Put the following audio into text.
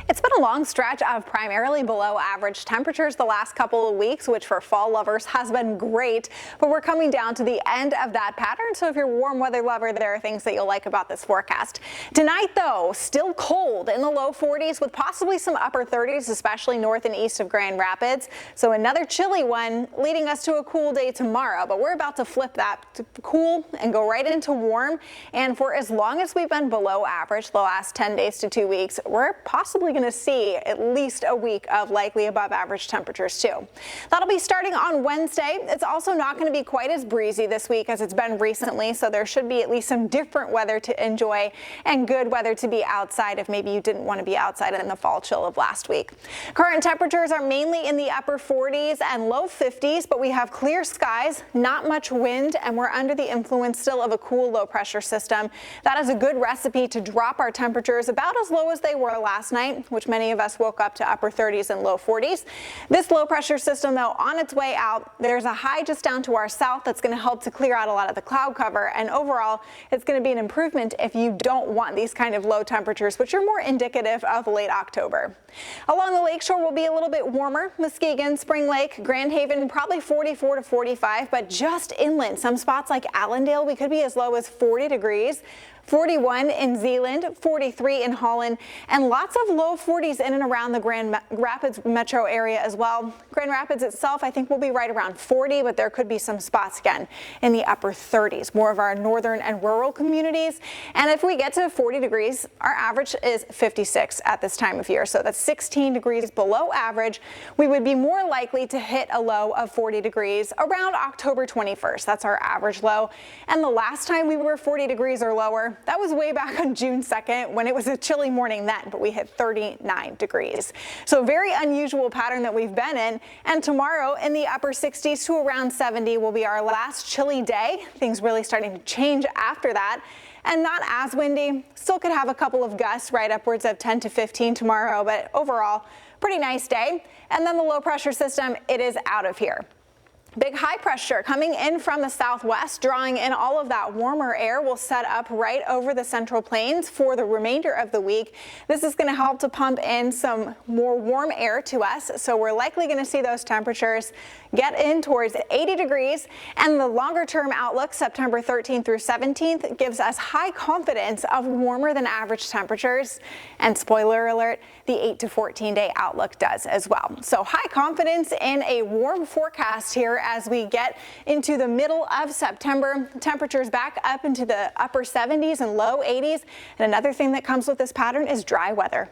It's been a long stretch of primarily below average temperatures the last couple of weeks, which for fall lovers has been great, but we're coming down to the end of that pattern. So if you're a warm weather lover, there are things that you'll like about this forecast. Tonight though, still cold in the low 40s with possibly some upper 30s, especially north and east of Grand Rapids. So another chilly one leading us to a cool day tomorrow, but we're about to flip that to cool and go right into warm. And for as long as we've been below average the last 10 days to 2 weeks, we're possibly going to see at least a week of likely above average temperatures too. That'll be starting on Wednesday. It's also not going to be quite as breezy this week as it's been recently, so there should be at least some different weather to enjoy and good weather to be outside if maybe you didn't want to be outside in the fall chill of last week. Current temperatures are mainly in the upper 40s and low 50s, but we have clear skies, not much wind, and we're under the influence still of a cool low pressure system. That is a good recipe to drop our temperatures about as low as they were last night, which many of us woke up to upper 30s and low 40s. This low pressure system, though, on its way out, there's a high just down to our south that's going to help to clear out a lot of the cloud cover, and overall it's going to be an improvement if you don't want these kind of low temperatures, which are more indicative of late October. Along the lakeshore will be a little bit warmer. Muskegon, Spring Lake, Grand Haven, probably 44 to 45, but just inland, some spots like Allendale, we could be as low as 40 degrees. 41 in Zeeland, 43 in Holland, and lots of low 40s in and around the Grand Rapids metro area as well. Grand Rapids itself, I think, will be right around 40, but there could be some spots again in the upper 30s, more of our northern and rural communities. And if we get to 40 degrees, our average is 56 at this time of year, so that's 16 degrees below average. We would be more likely to hit a low of 40 degrees around October 21st. That's our average low. And the last time we were 40 degrees or lower, that was way back on June 2nd when it was a chilly morning then, but we hit 39 degrees. So a very unusual pattern that we've been in. And tomorrow in the upper 60s to around 70 will be our last chilly day. Things really starting to change after that. And not as windy. Still could have a couple of gusts right upwards of 10 to 15 tomorrow, but overall, pretty nice day. And then the low pressure system, it is out of here. Big high pressure coming in from the southwest, drawing in all of that warmer air, will set up right over the central plains for the remainder of the week. This is going to help to pump in some more warm air to us, so we're likely going to see those temperatures get in towards 80 degrees, and the longer term outlook, September 13th through 17th, gives us high confidence of warmer than average temperatures, and spoiler alert, the 8 to 14 day outlook does as well. So high confidence in a warm forecast here as we get into the middle of September. Temperatures back up into the upper 70s and low 80s. And another thing that comes with this pattern is dry weather.